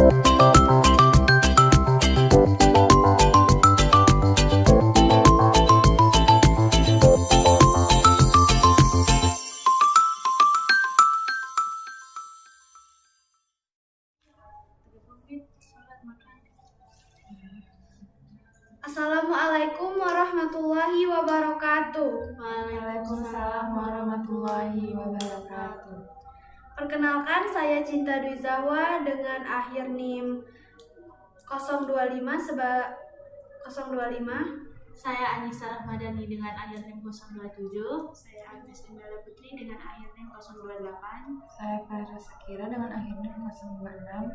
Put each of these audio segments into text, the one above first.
Assalamualaikum warahmatullahi wabarakatuh. Waalaikumsalam warahmatullahi wabarakatuh. Perkenalkan, saya Cinta Dwi Zahwa dengan akhir NIM 025. Saya Anissa Rahmadani dengan akhir NIM 027. Saya Agnes Indala Putri dengan akhir NIM 028. Saya Farah Sakira dengan akhir NIM 026.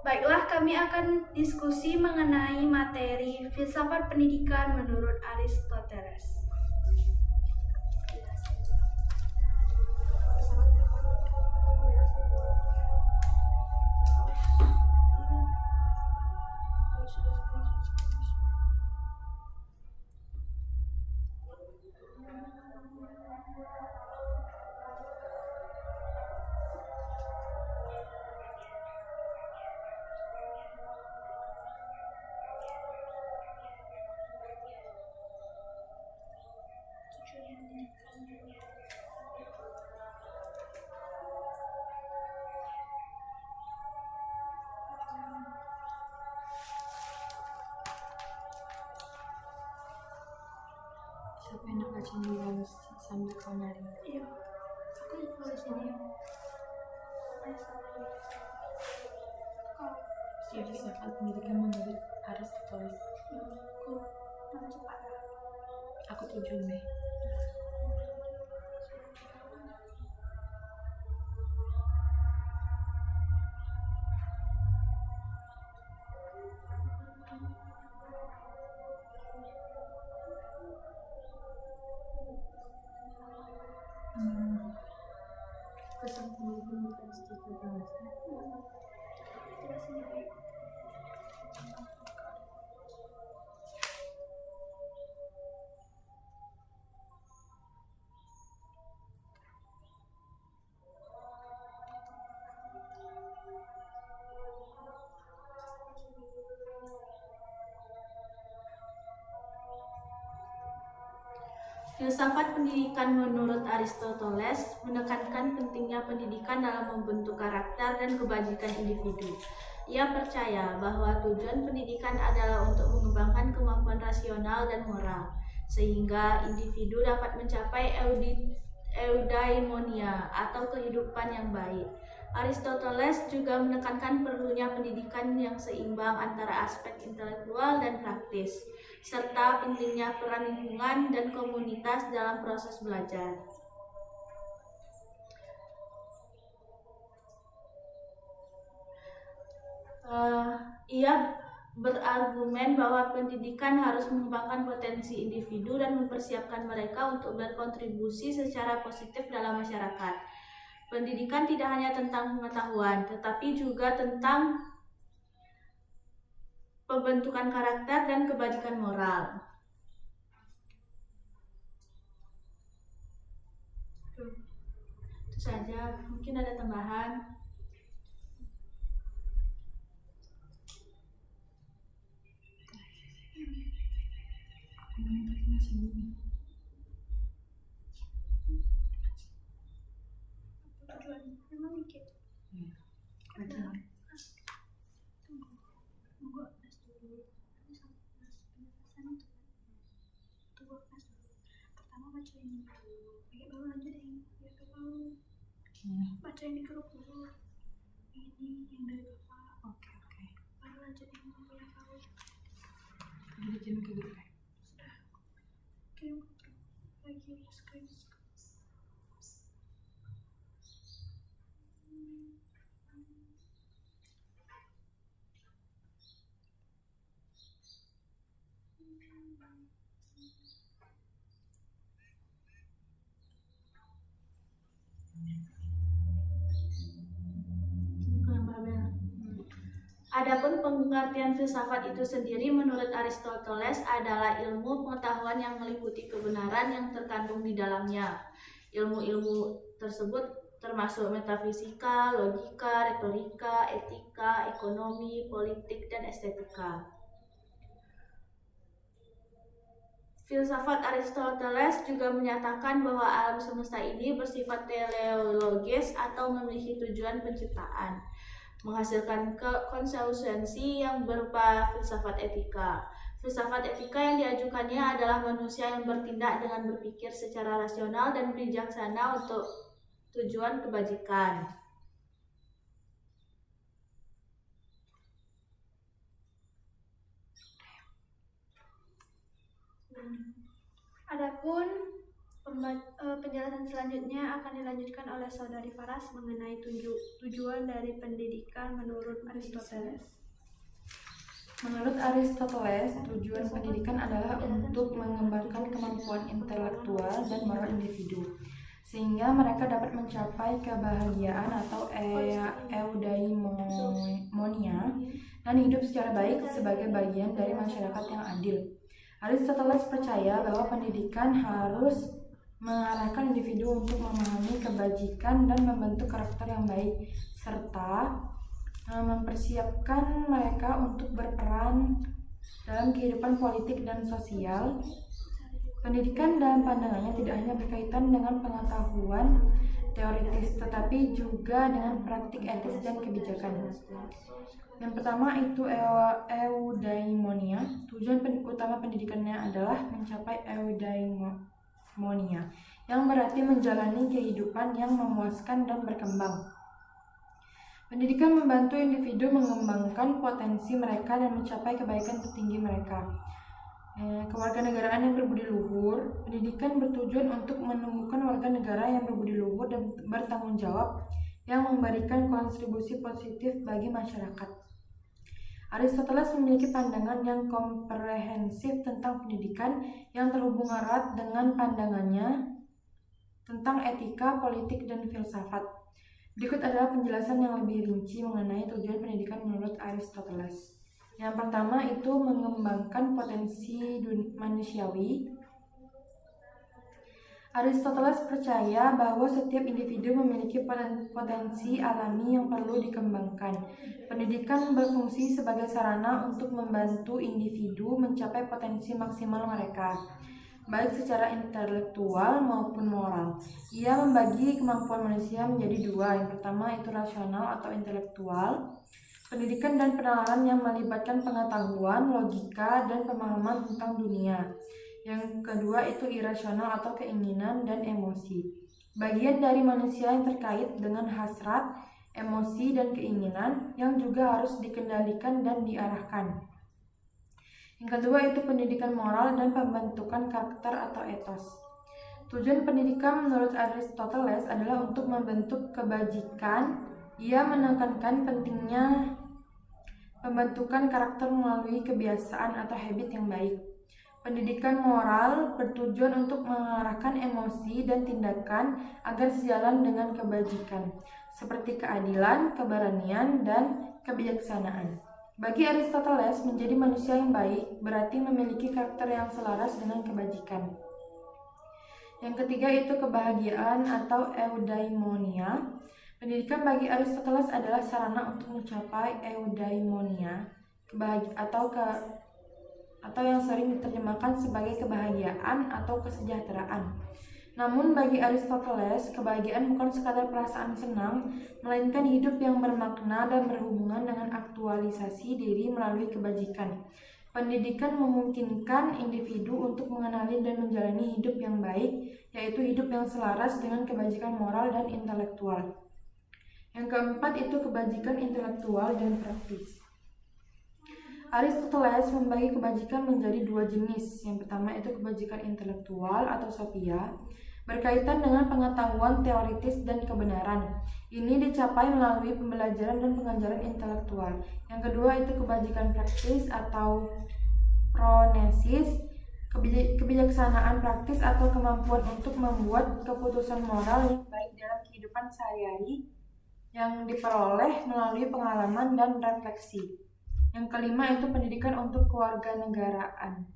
Baiklah, kami akan diskusi mengenai materi filsafat pendidikan menurut Aristoteles. Siapa yang nak baca dulu sambil kau nyari? Iya, aku tulis ini. Filsafat pendidikan menurut Aristoteles. Aku 7 deh. Pesan pendidikan Aristoteles. Filsafat pendidikan menurut Aristoteles menekankan pentingnya pendidikan dalam membentuk karakter dan kebajikan individu. Ia percaya bahwa tujuan pendidikan adalah untuk mengembangkan kemampuan rasional dan moral, sehingga individu dapat mencapai eudaimonia atau kehidupan yang baik. Aristoteles juga menekankan perlunya pendidikan yang seimbang antara aspek intelektual dan praktis, serta pentingnya peran lingkungan dan komunitas dalam proses belajar. Ia berargumen bahwa pendidikan harus mengembangkan potensi individu dan mempersiapkan mereka untuk berkontribusi secara positif dalam masyarakat. Pendidikan tidak hanya tentang pengetahuan, tetapi juga tentang pembentukan karakter dan kebajikan moral. Itu saja, mungkin ada tambahan. Pertama baca ini dulu, baru lanjutin biar tahu. Baca yang di grup dulu. Ini yang dari Bapak. Oke. Baru lanjutin yang punya tahu. Bikin ke grup ya? Sudah. Kirim ke grup. Lagi screen. Adapun pengertian filsafat itu sendiri menurut Aristoteles adalah ilmu pengetahuan yang meliputi kebenaran yang terkandung di dalamnya. Ilmu-ilmu tersebut termasuk metafisika, logika, retorika, etika, ekonomi, politik, dan estetika. Filsafat Aristoteles juga menyatakan bahwa alam semesta ini bersifat teleologis atau memiliki tujuan penciptaan, menghasilkan konsekuensi yang berupa filsafat etika. Filsafat etika yang diajukannya adalah manusia yang bertindak dengan berpikir secara rasional dan bijaksana untuk tujuan kebajikan. Adapun penjelasan selanjutnya akan dilanjutkan oleh Saudari Faras mengenai tujuan dari pendidikan menurut Aristoteles. Menurut Aristoteles, tujuan pendidikan adalah untuk mengembangkan kemampuan intelektual dan moral individu, sehingga mereka dapat mencapai kebahagiaan atau eudaimonia dan hidup secara baik sebagai bagian dari masyarakat yang adil. Aristoteles percaya bahwa pendidikan harus mengarahkan individu untuk memahami kebajikan dan membentuk karakter yang baik, serta mempersiapkan mereka untuk berperan dalam kehidupan politik dan sosial. Pendidikan dalam pandangannya tidak hanya berkaitan dengan pengetahuan teoritis, tetapi juga dengan praktik etis dan kebijakan. Yang pertama itu eudaimonia. Tujuan utama pendidikannya adalah mencapai eudaimonia, yang berarti menjalani kehidupan yang memuaskan dan berkembang. Pendidikan membantu individu mengembangkan potensi mereka dan mencapai kebaikan tertinggi mereka. Kewarganegaraan yang berbudi luhur. Pendidikan bertujuan untuk menemukan warga negara yang berbudi luhur dan bertanggung jawab, yang memberikan kontribusi positif bagi masyarakat. Aristoteles memiliki pandangan yang komprehensif tentang pendidikan yang terhubung erat dengan pandangannya tentang etika, politik, dan filsafat. Berikut adalah penjelasan yang lebih rinci mengenai tujuan pendidikan menurut Aristoteles. Yang pertama itu mengembangkan potensi manusiawi. Aristoteles percaya bahwa setiap individu memiliki potensi alami yang perlu dikembangkan. Pendidikan berfungsi sebagai sarana untuk membantu individu mencapai potensi maksimal mereka, baik secara intelektual maupun moral. Ia membagi kemampuan manusia menjadi dua. Yang pertama itu rasional atau intelektual. Pendidikan dan penalaran yang melibatkan pengetahuan, logika, dan pemahaman tentang dunia. Yang kedua itu irasional atau keinginan dan emosi. Bagian dari manusia yang terkait dengan hasrat, emosi, dan keinginan yang juga harus dikendalikan dan diarahkan. Yang kedua itu pendidikan moral dan pembentukan karakter atau etos. Tujuan pendidikan menurut Aristoteles adalah untuk membentuk kebajikan. Ia menekankan pentingnya pembentukan karakter melalui kebiasaan atau habit yang baik. Pendidikan moral bertujuan untuk mengarahkan emosi dan tindakan agar sejalan dengan kebajikan, seperti keadilan, keberanian, dan kebijaksanaan. Bagi Aristoteles, menjadi manusia yang baik berarti memiliki karakter yang selaras dengan kebajikan. Yang ketiga itu kebahagiaan atau eudaimonia. Pendidikan bagi Aristoteles adalah sarana untuk mencapai eudaimonia, atau yang sering diterjemahkan sebagai kebahagiaan atau kesejahteraan. Namun bagi Aristoteles, kebahagiaan bukan sekadar perasaan senang, melainkan hidup yang bermakna dan berhubungan dengan aktualisasi diri melalui kebajikan. Pendidikan memungkinkan individu untuk mengenali dan menjalani hidup yang baik, yaitu hidup yang selaras dengan kebajikan moral dan intelektual. Yang keempat itu kebajikan intelektual dan praktis. Aristoteles membagi kebajikan menjadi dua jenis. Yang pertama itu kebajikan intelektual atau sophia, berkaitan dengan pengetahuan teoritis dan kebenaran. Ini dicapai melalui pembelajaran dan pengajaran intelektual. Yang kedua itu kebajikan praktis atau phronesis, kebijaksanaan praktis atau kemampuan untuk membuat keputusan moral yang baik dalam kehidupan sehari-hari yang diperoleh melalui pengalaman dan refleksi. Yang kelima itu pendidikan untuk kewarganegaraan.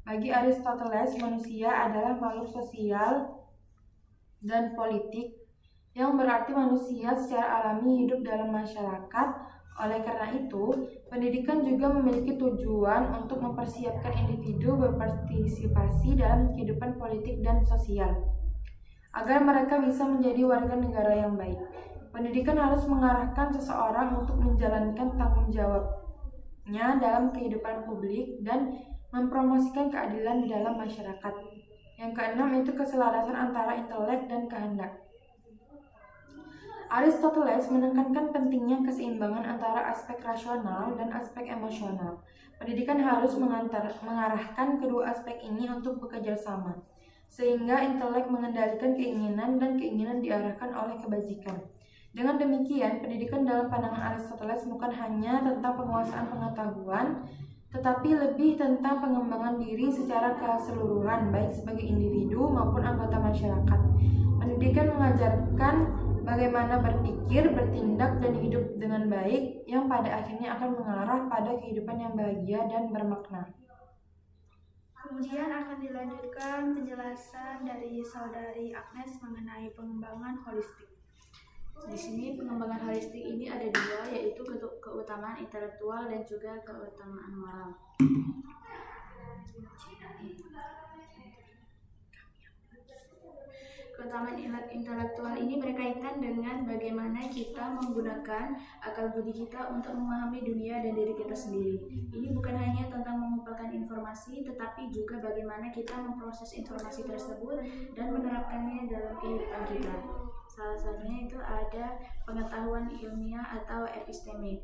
Bagi Aristoteles, manusia adalah makhluk sosial dan politik yang berarti manusia secara alami hidup dalam masyarakat. Oleh karena itu, pendidikan juga memiliki tujuan untuk mempersiapkan individu berpartisipasi dalam kehidupan politik dan sosial, agar mereka bisa menjadi warga negara yang baik. Pendidikan harus mengarahkan seseorang untuk menjalankan tanggung jawabnya dalam kehidupan publik dan mempromosikan keadilan dalam masyarakat. Yang keenam itu keselarasan antara intelek dan kehendak. Aristoteles menekankan pentingnya keseimbangan antara aspek rasional dan aspek emosional. Pendidikan harus mengarahkan kedua aspek ini untuk bekerja sama, sehingga intelek mengendalikan keinginan dan keinginan diarahkan oleh kebajikan. Dengan demikian, pendidikan dalam pandangan Aristoteles bukan hanya tentang penguasaan pengetahuan, tetapi lebih tentang pengembangan diri secara keseluruhan, baik sebagai individu maupun anggota masyarakat. Pendidikan mengajarkan bagaimana berpikir, bertindak, dan hidup dengan baik, yang pada akhirnya akan mengarah pada kehidupan yang bahagia dan bermakna. Kemudian akan dilanjutkan penjelasan dari Saudari Agnes mengenai pengembangan holistik. Di sini pengembangan holistik ini ada dua, yaitu keutamaan intelektual dan juga keutamaan moral. Keutamaan intelektual ini berkaitan dengan bagaimana kita menggunakan akal budi kita untuk memahami dunia dan diri kita sendiri. Ini bukan hanya tentang mengumpulkan informasi, tetapi juga bagaimana kita memproses informasi tersebut dan menerapkannya dalam kehidupan kita. Salah satunya itu ada pengetahuan ilmiah atau episteme.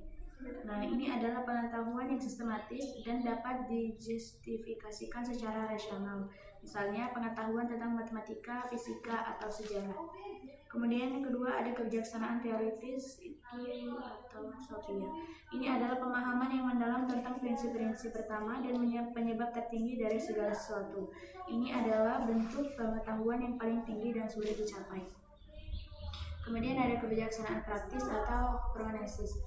Nah, ini adalah pengetahuan yang sistematis dan dapat dijustifikasikan secara rasional. Misalnya pengetahuan tentang matematika, fisika, atau sejarah. Kemudian yang kedua ada kebijaksanaan teoritis atau sofia. Ini adalah pemahaman yang mendalam tentang prinsip-prinsip pertama dan penyebab tertinggi dari segala sesuatu. Ini adalah bentuk pengetahuan yang paling tinggi dan sulit dicapai. Kemudian ada kebijaksanaan praktis atau pronesis.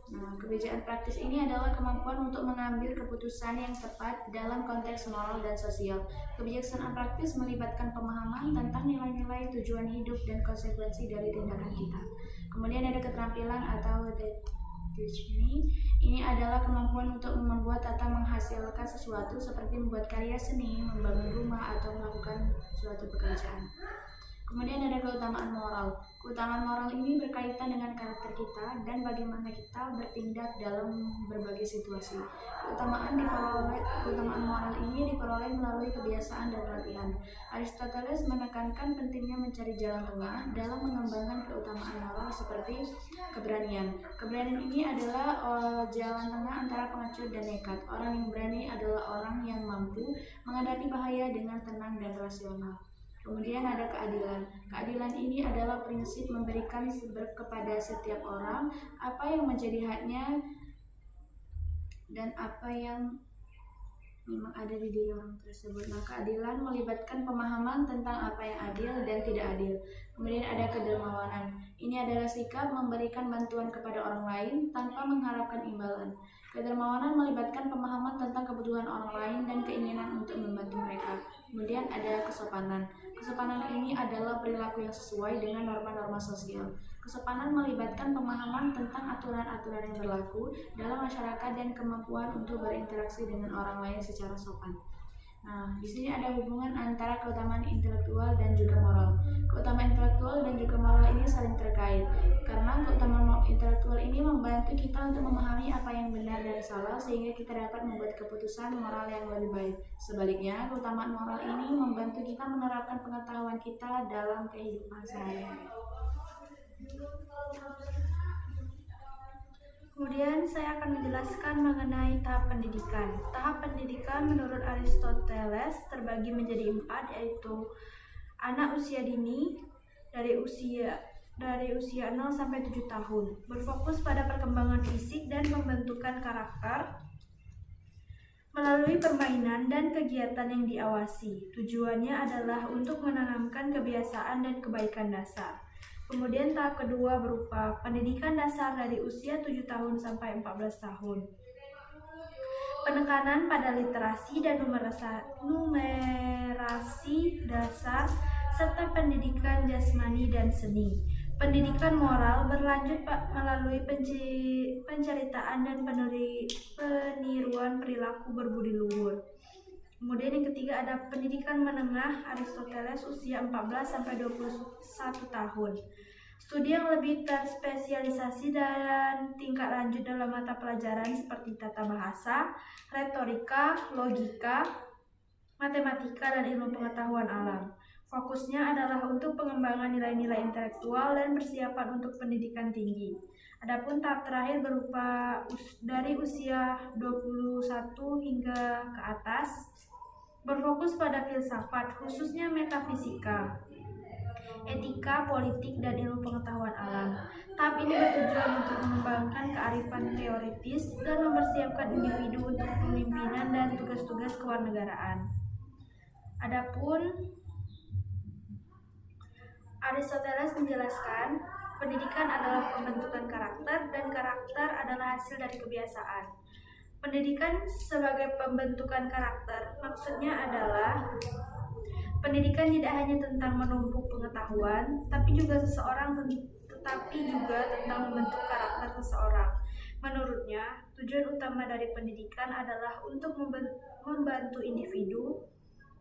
Nah, kebijaksanaan praktis ini adalah kemampuan untuk mengambil keputusan yang tepat dalam konteks moral dan sosial. Kebijaksanaan praktis melibatkan pemahaman tentang nilai-nilai, tujuan hidup, dan konsekuensi dari tindakan kita. Kemudian ada keterampilan atau detachment. Ini adalah kemampuan untuk membuat atau menghasilkan sesuatu seperti membuat karya seni, membangun rumah, atau melakukan suatu pekerjaan. Kemudian ada keutamaan moral. Keutamaan moral ini berkaitan dengan karakter kita dan bagaimana kita bertindak dalam berbagai situasi. Keutamaan moral ini diperoleh melalui kebiasaan dan latihan. Aristoteles menekankan pentingnya mencari jalan tengah dalam mengembangkan keutamaan moral seperti keberanian. Keberanian ini adalah jalan tengah antara pengecut dan nekat. Orang yang berani adalah orang yang mampu menghadapi bahaya dengan tenang dan rasional. Kemudian ada keadilan. Keadilan ini adalah prinsip memberikan kepada setiap orang apa yang menjadi haknya dan apa yang memang ada di diri orang tersebut. Nah, keadilan melibatkan pemahaman tentang apa yang adil dan tidak adil. Kemudian ada kedermawanan. Ini adalah sikap memberikan bantuan kepada orang lain tanpa mengharapkan imbalan. Kedermawanan melibatkan pemahaman tentang kebutuhan orang lain dan keinginan untuk membantu mereka. Kemudian ada kesopanan. Kesopanan ini adalah perilaku yang sesuai dengan norma-norma sosial. Kesopanan melibatkan pemahaman tentang aturan-aturan yang berlaku dalam masyarakat dan kemampuan untuk berinteraksi dengan orang lain secara sopan. Nah, di sini ada hubungan antara keutamaan intelektual dan juga moral. Keutamaan intelektual dan juga moral ini saling terkait, karena keutamaan intelektual ini membantu kita untuk memahami apa yang benar dan salah sehingga kita dapat membuat keputusan moral yang lebih baik. Sebaliknya, keutamaan moral ini membantu kita menerapkan pengetahuan kita dalam kehidupan sehari-hari. Kemudian saya akan menjelaskan mengenai tahap pendidikan. Tahap pendidikan menurut Aristoteles terbagi menjadi 4, yaitu anak usia dini dari usia 0 sampai 7 tahun, berfokus pada perkembangan fisik dan pembentukan karakter melalui permainan dan kegiatan yang diawasi. Tujuannya adalah untuk menanamkan kebiasaan dan kebaikan dasar. Kemudian tahap kedua berupa pendidikan dasar dari usia 7 tahun sampai 14 tahun. Penekanan pada literasi dan numerasi dasar serta pendidikan jasmani dan seni. Pendidikan moral berlanjut melalui penceritaan dan peniruan perilaku berbudi luhur. Kemudian yang ketiga ada pendidikan menengah Aristoteles usia 14-21 tahun. Studi yang lebih terspesialisasi dan tingkat lanjut dalam mata pelajaran seperti tata bahasa, retorika, logika, matematika, dan ilmu pengetahuan alam. Fokusnya adalah untuk pengembangan nilai-nilai intelektual dan persiapan untuk pendidikan tinggi. Adapun tahap terakhir berupa dari usia 21 hingga ke atas, berfokus pada filsafat, khususnya metafisika, etika, politik, dan ilmu pengetahuan alam. Tahap ini bertujuan untuk mengembangkan kearifan teoritis dan mempersiapkan individu untuk kepemimpinan dan tugas-tugas kewarganegaraan. Adapun Aristoteles menjelaskan, pendidikan adalah pembentukan karakter dan karakter adalah hasil dari kebiasaan. Pendidikan sebagai pembentukan karakter maksudnya adalah pendidikan tidak hanya tentang menumpuk pengetahuan, tetapi juga tentang membentuk karakter seseorang. Menurutnya, tujuan utama dari pendidikan adalah untuk membantu individu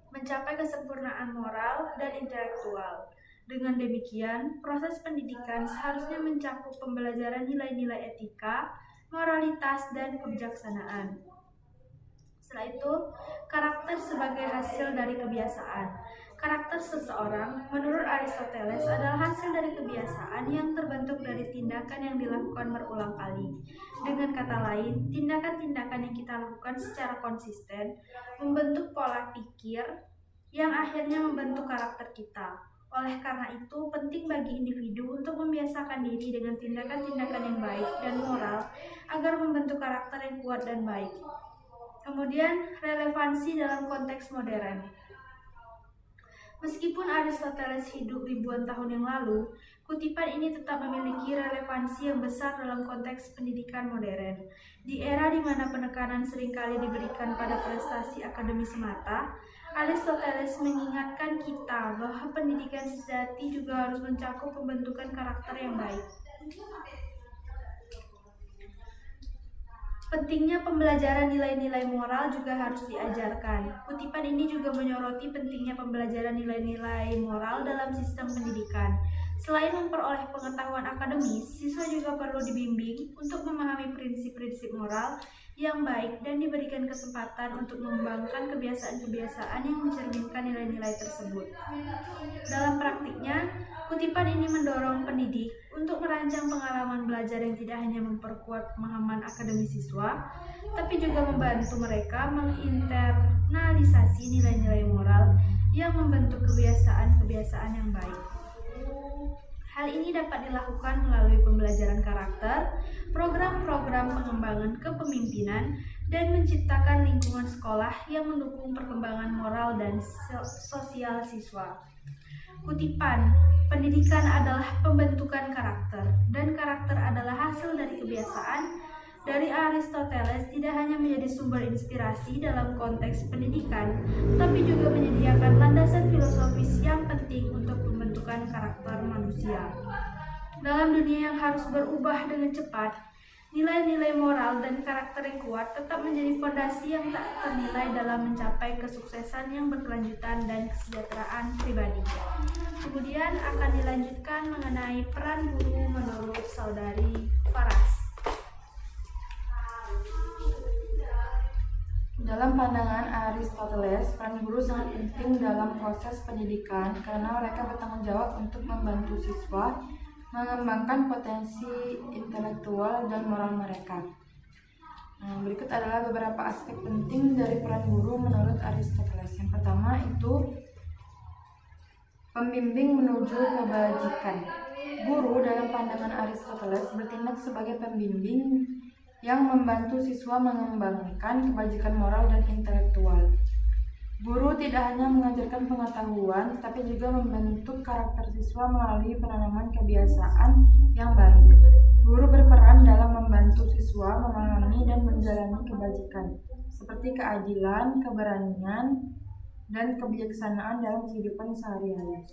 mencapai kesempurnaan moral dan intelektual. Dengan demikian, proses pendidikan seharusnya mencakup pembelajaran nilai-nilai etika, moralitas, dan kebijaksanaan. Setelah itu, karakter sebagai hasil dari kebiasaan. Karakter seseorang, menurut Aristoteles, adalah hasil dari kebiasaan yang terbentuk dari tindakan yang dilakukan berulang kali. Dengan kata lain, tindakan-tindakan yang kita lakukan secara konsisten membentuk pola pikir yang akhirnya membentuk karakter kita. Oleh karena itu, penting bagi individu untuk membiasakan diri dengan tindakan-tindakan yang baik dan moral agar membentuk karakter yang kuat dan baik. Kemudian, relevansi dalam konteks modern. Meskipun Aristoteles hidup ribuan tahun yang lalu, kutipan ini tetap memiliki relevansi yang besar dalam konteks pendidikan modern. Di era di mana penekanan seringkali diberikan pada prestasi akademis semata, Aristoteles mengingatkan kita bahwa pendidikan sejati juga harus mencakup pembentukan karakter yang baik. Pentingnya pembelajaran nilai-nilai moral juga harus diajarkan. Kutipan ini juga menyoroti pentingnya pembelajaran nilai-nilai moral dalam sistem pendidikan. Selain memperoleh pengetahuan akademis, siswa juga perlu dibimbing untuk memahami prinsip-prinsip moral yang baik dan diberikan kesempatan untuk mengembangkan kebiasaan-kebiasaan yang mencerminkan nilai-nilai tersebut. Dalam praktiknya, kutipan ini mendorong pendidik untuk merancang pengalaman belajar yang tidak hanya memperkuat pemahaman akademis siswa, tapi juga membantu mereka menginternalisasi nilai-nilai moral yang membentuk kebiasaan-kebiasaan yang baik. Hal ini dapat dilakukan melalui pembelajaran karakter, program-program pengembangan kepemimpinan, dan menciptakan lingkungan sekolah yang mendukung perkembangan moral dan sosial siswa. Kutipan, pendidikan adalah pembentukan karakter, dan karakter adalah hasil dari kebiasaan. Dari Aristoteles tidak hanya menjadi sumber inspirasi dalam konteks pendidikan, tapi juga menyediakan landasan filosofis yang penting untuk pembentukan karakter manusia. Dalam dunia yang harus berubah dengan cepat, nilai-nilai moral dan karakter yang kuat tetap menjadi fondasi yang tak ternilai dalam mencapai kesuksesan yang berkelanjutan dan kesejahteraan pribadi. Kemudian akan dilanjutkan mengenai peran guru menurut Saudari Faras. Dalam pandangan Aristoteles, peran guru sangat penting dalam proses pendidikan karena mereka bertanggung jawab untuk membantu siswa mengembangkan potensi intelektual dan moral mereka. Berikut adalah beberapa aspek penting dari peran guru menurut Aristoteles. Yang pertama itu pembimbing menuju kebajikan. Guru dalam pandangan Aristoteles bertindak sebagai pembimbing yang membantu siswa mengembangkan kebajikan moral dan intelektual. Guru tidak hanya mengajarkan pengetahuan, tapi juga membentuk karakter siswa melalui penanaman kebiasaan yang baik. Guru berperan dalam membantu siswa memahami dan menjalani kebajikan, seperti keadilan, keberanian, dan kebijaksanaan dalam kehidupan sehari-hari.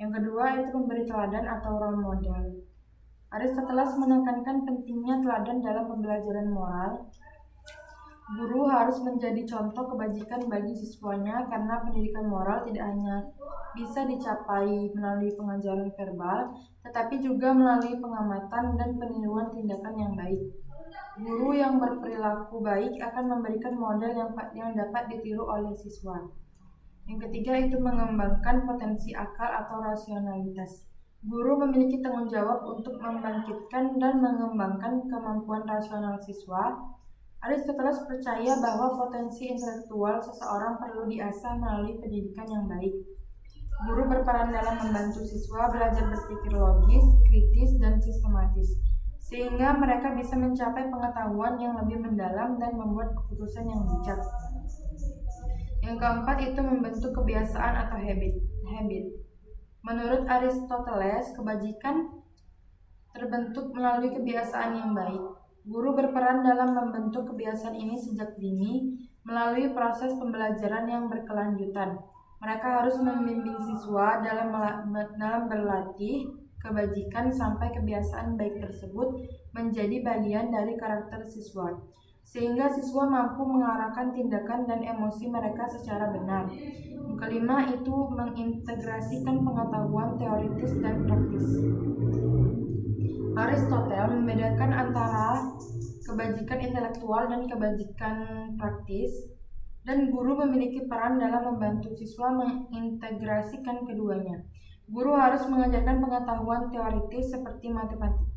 Yang kedua itu memberi teladan atau role model. Aristoteles menekankan pentingnya teladan dalam pembelajaran moral. Guru harus menjadi contoh kebajikan bagi siswanya karena pendidikan moral tidak hanya bisa dicapai melalui pengajaran verbal, tetapi juga melalui pengamatan dan peniruan tindakan yang baik. Guru yang berperilaku baik akan memberikan model yang dapat ditiru oleh siswa. Yang ketiga itu mengembangkan potensi akal atau rasionalitas. Guru memiliki tanggung jawab untuk membangkitkan dan mengembangkan kemampuan rasional siswa. Aristoteles percaya bahwa potensi intelektual seseorang perlu diasah melalui pendidikan yang baik. Guru berperan dalam membantu siswa belajar berpikir logis, kritis, dan sistematis, sehingga mereka bisa mencapai pengetahuan yang lebih mendalam dan membuat keputusan yang bijak. Yang keempat itu membentuk kebiasaan atau habit. Menurut Aristoteles, kebajikan terbentuk melalui kebiasaan yang baik. Guru berperan dalam membentuk kebiasaan ini sejak dini melalui proses pembelajaran yang berkelanjutan. Mereka harus membimbing siswa dalam berlatih kebajikan sampai kebiasaan baik tersebut menjadi bagian dari karakter siswa, sehingga siswa mampu mengarahkan tindakan dan emosi mereka secara benar. Yang kelima itu mengintegrasikan pengetahuan teoritis dan praktis. Aristoteles membedakan antara kebajikan intelektual dan kebajikan praktis, dan guru memiliki peran dalam membantu siswa mengintegrasikan keduanya. Guru harus mengajarkan pengetahuan teoritis seperti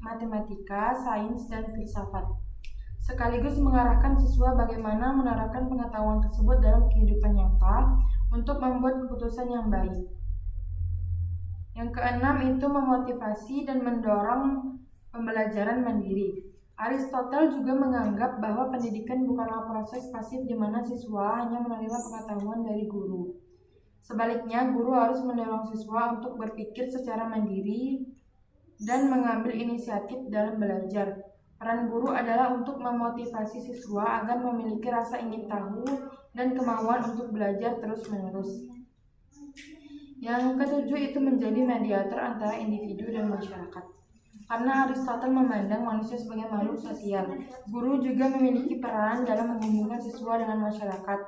matematika, sains, dan filsafat, sekaligus mengarahkan siswa bagaimana menerapkan pengetahuan tersebut dalam kehidupan nyata untuk membuat keputusan yang baik. Yang keenam itu memotivasi dan mendorong pembelajaran mandiri. Aristoteles juga menganggap bahwa pendidikan bukanlah proses pasif di mana siswa hanya menerima pengetahuan dari guru. Sebaliknya, guru harus mendorong siswa untuk berpikir secara mandiri dan mengambil inisiatif dalam belajar. Peran guru adalah untuk memotivasi siswa agar memiliki rasa ingin tahu dan kemauan untuk belajar terus-menerus. Yang ketujuh itu menjadi mediator antara individu dan masyarakat. Karena Aristoteles memandang manusia sebagai makhluk sosial, guru juga memiliki peran dalam menghubungkan siswa dengan masyarakat.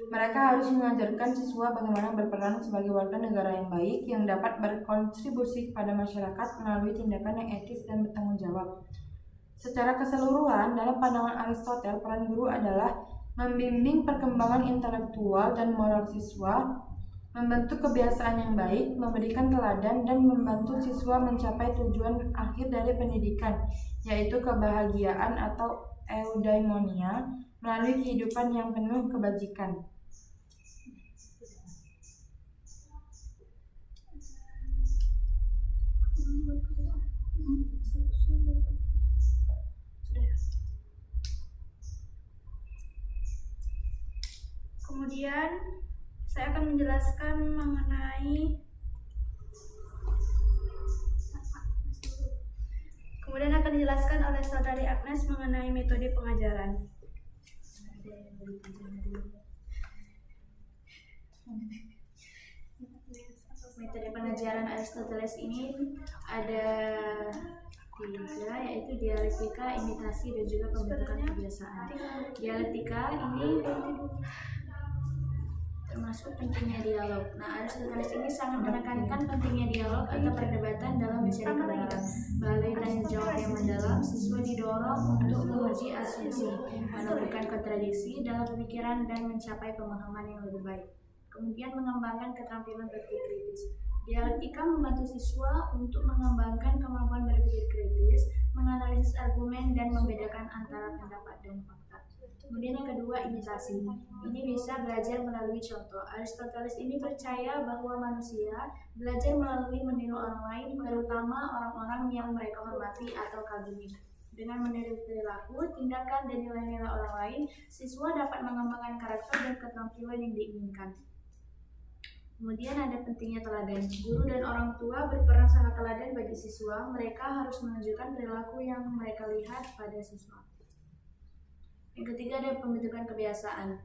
Mereka harus mengajarkan siswa bagaimana berperan sebagai warga negara yang baik yang dapat berkontribusi pada masyarakat melalui tindakan yang etis dan bertanggung jawab. Secara keseluruhan, dalam pandangan Aristoteles, peran guru adalah membimbing perkembangan intelektual dan moral siswa, membentuk kebiasaan yang baik, memberikan teladan, dan membantu siswa mencapai tujuan akhir dari pendidikan, yaitu kebahagiaan atau eudaimonia melalui kehidupan yang penuh kebajikan. Kemudian saya akan menjelaskan mengenai oleh saudari Agnes mengenai metode pengajaran. Metode pengajaran Aristoteles ini ada tiga, yaitu dialektika, imitasi, dan juga pembentukan kebiasaan. Dialektika ini termasuk pentingnya dialog. Nah, Aristoteles ini sangat menekankan pentingnya dialog atau perdebatan dalam mencari kebenaran. Melalui tanya jawab yang mendalam, siswa didorong untuk menguji asumsi, menemukan kontradiksi dalam pemikiran, dan mencapai pemahaman yang lebih baik. Kemudian mengembangkan keterampilan berpikir kritis. Dialektika membantu siswa untuk mengembangkan kemampuan berpikir kritis, menganalisis argumen, dan membedakan antara pendapat dan fakta. Kemudian yang kedua, imitasi. Ini bisa belajar melalui contoh. Aristoteles ini percaya bahwa manusia belajar melalui meniru orang lain, terutama orang-orang yang mereka hormati atau kagumi. Dengan meniru perilaku, tindakan, dan nilai-nilai orang lain, siswa dapat mengembangkan karakter dan keterampilan yang diinginkan. Kemudian ada pentingnya teladan. Guru dan orang tua berperan sangat teladan bagi siswa. Mereka harus menunjukkan perilaku yang mereka lihat pada siswa. Yang ketiga ada pembentukan kebiasaan.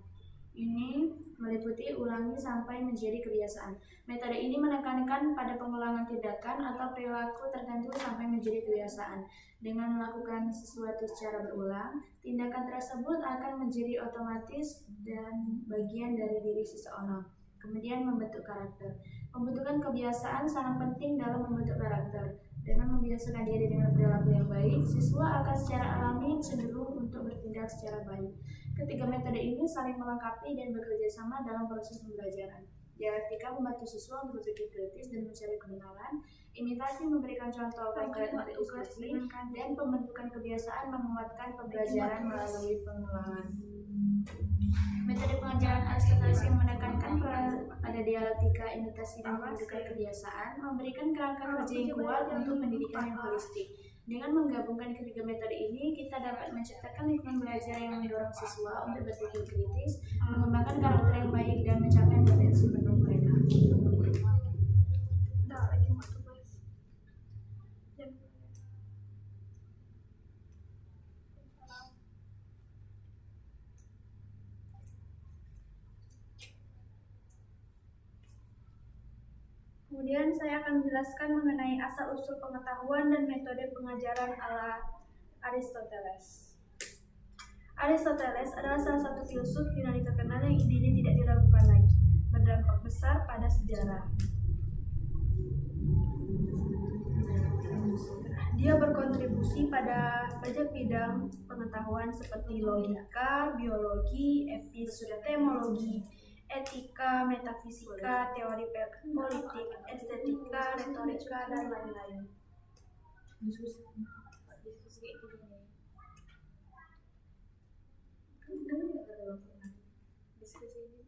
ini meliputi ulangi sampai menjadi kebiasaan. Metode ini menekankan pada pengulangan tindakan atau perilaku tertentu sampai menjadi kebiasaan. Dengan melakukan sesuatu secara berulang, tindakan tersebut akan menjadi otomatis dan bagian dari diri seseorang. Kemudian membentuk karakter. Pembentukan kebiasaan sangat penting dalam membentuk karakter. Dengan membiasakan diri dengan perilaku yang baik, siswa akan secara alami cenderung untuk bertindak secara baik. Ketiga metode ini saling melengkapi dan bekerja sama dalam proses pembelajaran. Dialektika membantu siswa untuk berpikir kritis dan mencari kebenaran. Imitasi memberikan contoh konkret untuk diskusi, dan pembentukan kebiasaan menguatkan pembelajaran melalui pengulangan. Metode pengajaran Aristoteles yang menekankan pada dialektika, imitasi, dan pembentukan kebiasaan memberikan kerangka kerja yang kuat untuk pendidikan yang holistik. Dengan menggabungkan ketiga metode ini, kita dapat menciptakan lingkungan belajar yang mendorong siswa untuk berpikir kritis, mengembangkan karakter yang baik, dan mencapai potensi penuh mereka. Kemudian saya akan menjelaskan mengenai asal-usul pengetahuan dan metode pengajaran ala Aristoteles. Aristoteles adalah salah satu filsuf Yunani terkenal yang idenya tidak diragukan lagi, berdampak besar pada sejarah. Dia berkontribusi pada banyak bidang pengetahuan seperti logika, biologi, epistemologi, etika, metafisika, teori politik, estetika, retorika, dan lain-lain. Diskusi ini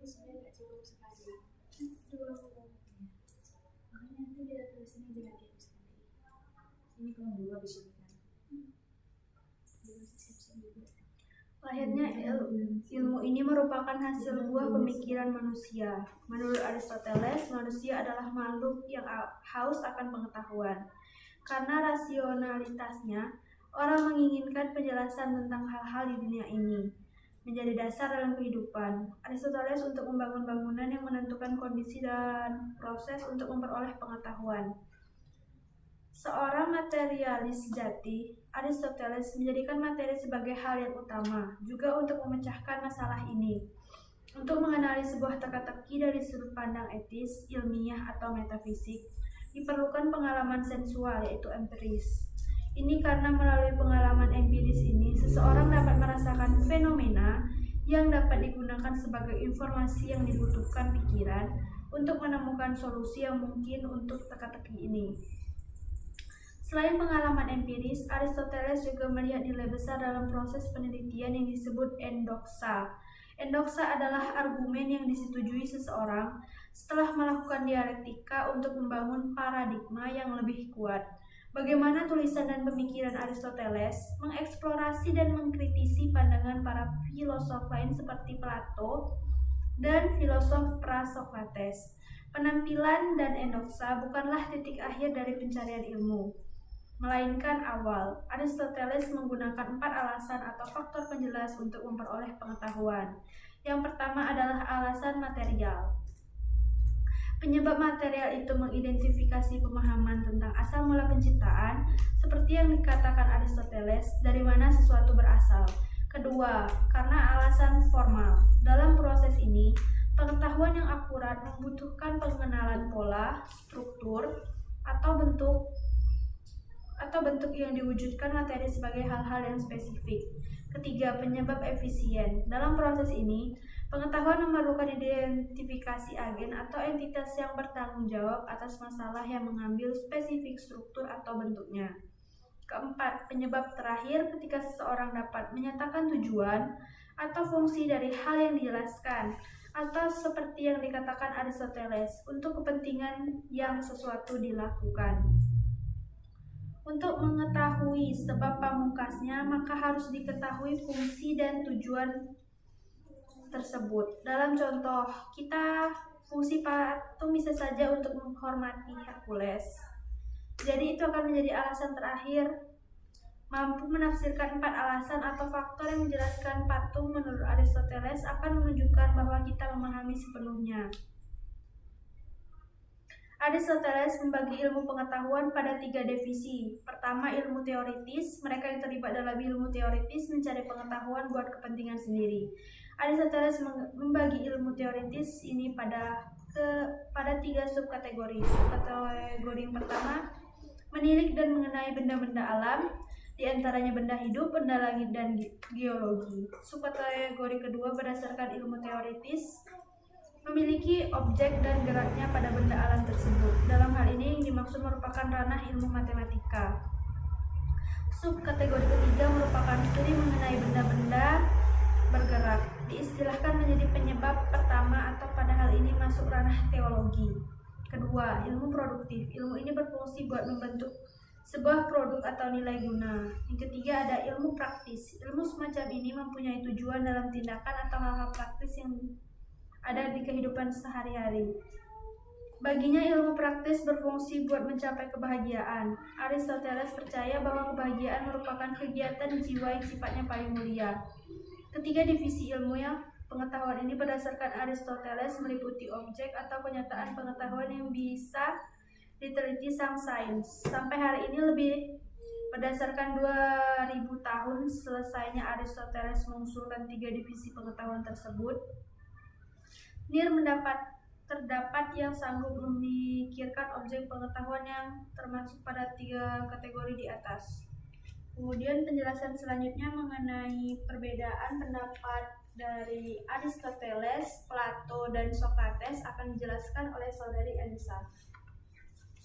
sebenarnya tidak cukup sekali. Makanya nanti kita tulisannya jangan diam sekali. Ini kalau dua bisa kan. Lahirnya ilmu ini merupakan hasil buah pemikiran manusia. Menurut Aristoteles, manusia adalah makhluk yang haus akan pengetahuan. Karena rasionalitasnya, orang menginginkan penjelasan tentang hal-hal di dunia ini menjadi dasar dalam kehidupan. Aristoteles untuk membangun bangunan yang menentukan kondisi dan proses untuk memperoleh pengetahuan. Seorang materialis sejati, Aristoteles menjadikan materi sebagai hal yang utama, juga untuk memecahkan masalah ini. Untuk mengenali sebuah teka-teki dari sudut pandang etis, ilmiah, atau metafisik, diperlukan pengalaman sensual, yaitu empiris. Ini karena melalui pengalaman empiris ini, seseorang dapat merasakan fenomena yang dapat digunakan sebagai informasi yang dibutuhkan pikiran untuk menemukan solusi yang mungkin untuk teka-teki ini. Selain pengalaman empiris, Aristoteles juga melihat nilai besar dalam proses penelitian yang disebut endoksa. Endoksa adalah argumen yang disetujui seseorang setelah melakukan dialektika untuk membangun paradigma yang lebih kuat. Bagaimana tulisan dan pemikiran Aristoteles mengeksplorasi dan mengkritisi pandangan para filosof lain seperti Plato dan filosof pra-Sokrates. Penampilan dan endoksa bukanlah titik akhir dari pencarian ilmu, melainkan awal. Aristoteles menggunakan 4 alasan atau faktor penjelas untuk memperoleh pengetahuan. Yang pertama adalah alasan material. Penyebab material itu mengidentifikasi pemahaman tentang asal mula penciptaan, seperti yang dikatakan Aristoteles, dari mana sesuatu berasal. Kedua, karena alasan formal. Dalam proses ini, pengetahuan yang akurat membutuhkan pengenalan pola, struktur, atau bentuk yang diwujudkan materi sebagai hal-hal yang spesifik. Ketiga, penyebab efisien. Dalam proses ini, pengetahuan memerlukan identifikasi agen atau entitas yang bertanggung jawab atas masalah yang mengambil spesifik struktur atau bentuknya. Keempat, penyebab terakhir ketika seseorang dapat menyatakan tujuan atau fungsi dari hal yang dijelaskan, atau seperti yang dikatakan Aristoteles, untuk kepentingan yang sesuatu dilakukan. Untuk mengetahui sebab pamungkasnya, maka harus diketahui fungsi dan tujuan tersebut. Dalam contoh, fungsi patung bisa saja untuk menghormati Hercules. Jadi itu akan menjadi alasan terakhir mampu menafsirkan 4 alasan atau faktor yang menjelaskan patung menurut Aristoteles akan menunjukkan bahwa kita memahami sepenuhnya. Aristoteles membagi ilmu pengetahuan pada 3 divisi. Pertama, ilmu teoritis. Mereka yang terlibat dalam ilmu teoritis mencari pengetahuan buat kepentingan sendiri. Aristoteles membagi ilmu teoritis ini pada 3 subkategori. Subkategori yang pertama, menilik dan mengenai benda-benda alam, di antaranya benda hidup, benda langit, dan geologi. Subkategori kedua berdasarkan ilmu teoritis, memiliki objek dan geraknya pada benda alam tersebut. Dalam hal ini yang dimaksud merupakan ranah ilmu matematika. Subkategori ketiga merupakan studi mengenai benda-benda bergerak. Diistilahkan menjadi penyebab pertama atau pada hal ini masuk ranah teologi. Kedua, ilmu produktif. Ilmu ini berfungsi buat membentuk sebuah produk atau nilai guna. Yang ketiga ada ilmu praktis. Ilmu semacam ini mempunyai tujuan dalam tindakan atau hal-hal praktis yang ada di kehidupan sehari-hari. Baginya ilmu praktis berfungsi buat mencapai kebahagiaan. Aristoteles percaya bahwa kebahagiaan merupakan kegiatan jiwa yang sifatnya paling mulia. Ketiga divisi ilmu yang pengetahuan ini berdasarkan Aristoteles meliputi objek atau kenyataan pengetahuan yang bisa diteliti sang sains. Sampai hari ini lebih berdasarkan 2000 tahun selesainya Aristoteles mengusulkan 3 divisi pengetahuan tersebut, terdapat yang sanggup memikirkan objek pengetahuan yang termasuk pada 3 kategori di atas. Kemudian penjelasan selanjutnya mengenai perbedaan pendapat dari Aristoteles, Plato, dan Socrates akan dijelaskan oleh saudari Anissa.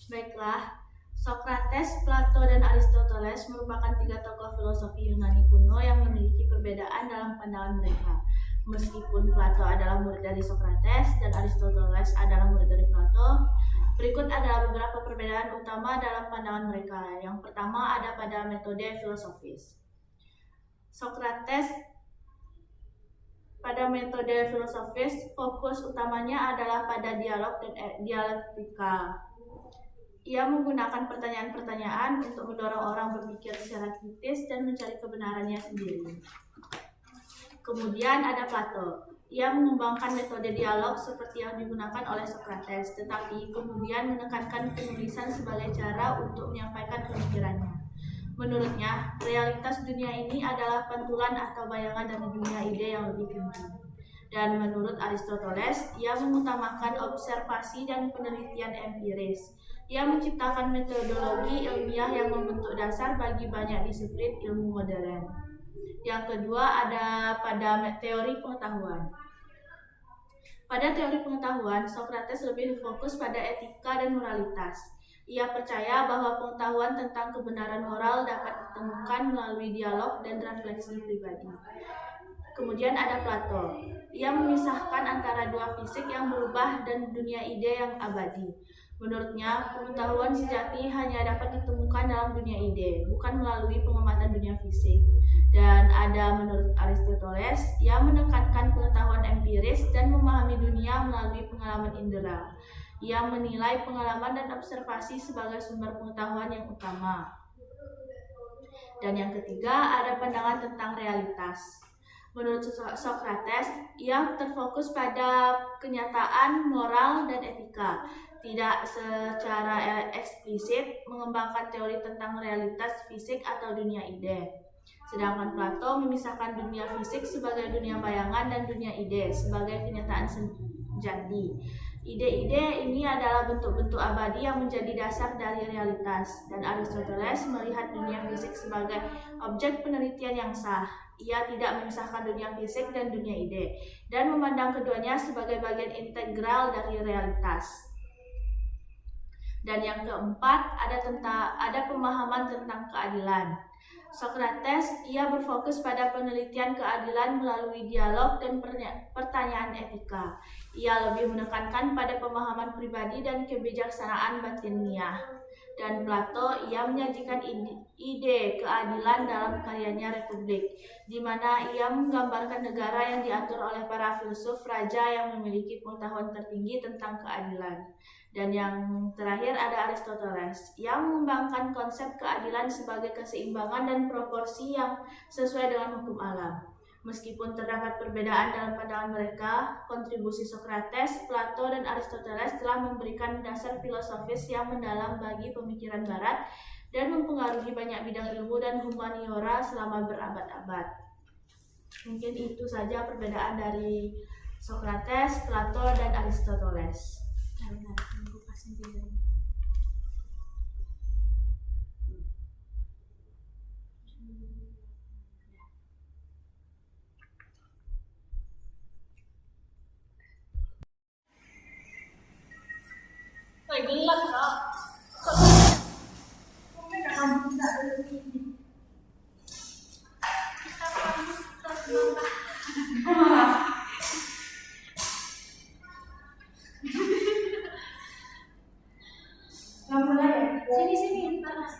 Baiklah, Socrates, Plato, dan Aristoteles merupakan 3 tokoh filosofi Yunani kuno yang memiliki perbedaan dalam pandangan mereka. Meskipun Plato adalah murid dari Socrates dan Aristoteles adalah murid dari Plato, berikut adalah beberapa perbedaan utama dalam pandangan mereka. Yang pertama ada pada metode filosofis. Socrates pada metode filosofis fokus utamanya adalah pada dialog dan dialektika. Ia menggunakan pertanyaan-pertanyaan untuk mendorong orang berpikir secara kritis dan mencari kebenarannya sendiri. Kemudian ada Plato. Ia mengembangkan metode dialog seperti yang digunakan oleh Socrates, tetapi kemudian menekankan penulisan sebagai cara untuk menyampaikan pemikirannya. Menurutnya, realitas dunia ini adalah pantulan atau bayangan dari dunia ide yang lebih tinggi. Dan menurut Aristoteles, ia mengutamakan observasi dan penelitian empiris. Ia menciptakan metodologi ilmiah yang membentuk dasar bagi banyak disiplin ilmu modern. Yang kedua ada pada teori pengetahuan. Pada teori pengetahuan, Socrates lebih fokus pada etika dan moralitas. Ia percaya bahwa pengetahuan tentang kebenaran moral dapat ditemukan melalui dialog dan refleksi pribadi. Kemudian ada Plato. Ia memisahkan antara 2 fisik yang berubah dan dunia ide yang abadi. Menurutnya, pengetahuan sejati hanya dapat ditemukan dalam dunia ide, bukan melalui pengamatan dunia fisik. Dan ada menurut Aristoteles, ia menekankan pengetahuan empiris dan memahami dunia melalui pengalaman indera. Ia menilai pengalaman dan observasi sebagai sumber pengetahuan yang utama. Dan yang ketiga, ada pandangan tentang realitas. Menurut Socrates, ia terfokus pada kenyataan, moral, dan etika. Tidak secara eksplisit mengembangkan teori tentang realitas fisik atau dunia ide. Sedangkan Plato memisahkan dunia fisik sebagai dunia bayangan dan dunia ide sebagai kenyataan sejati. Ide-ide ini adalah bentuk-bentuk abadi yang menjadi dasar dari realitas, dan Aristoteles melihat dunia fisik sebagai objek penelitian yang sah. Ia tidak memisahkan dunia fisik dan dunia ide, dan memandang keduanya sebagai bagian integral dari realitas. Dan yang keempat ada pemahaman tentang keadilan. Socrates ia berfokus pada penelitian keadilan melalui dialog dan pertanyaan etika. Ia lebih menekankan pada pemahaman pribadi dan kebijaksanaan batiniah. Dan Plato, ia menyajikan ide keadilan dalam karyanya Republik, di mana ia menggambarkan negara yang diatur oleh para filsuf raja yang memiliki pengetahuan tertinggi tentang keadilan. Dan yang terakhir ada Aristoteles, yang mengembangkan konsep keadilan sebagai keseimbangan dan proporsi yang sesuai dengan hukum alam. Meskipun terdapat perbedaan dalam pandangan mereka, kontribusi Socrates, Plato, dan Aristoteles telah memberikan dasar filosofis yang mendalam bagi pemikiran Barat dan mempengaruhi banyak bidang ilmu dan humaniora selama berabad-abad. Mungkin itu saja perbedaan dari Socrates, Plato, dan Aristoteles. Gelap, Kak. Sini, panas.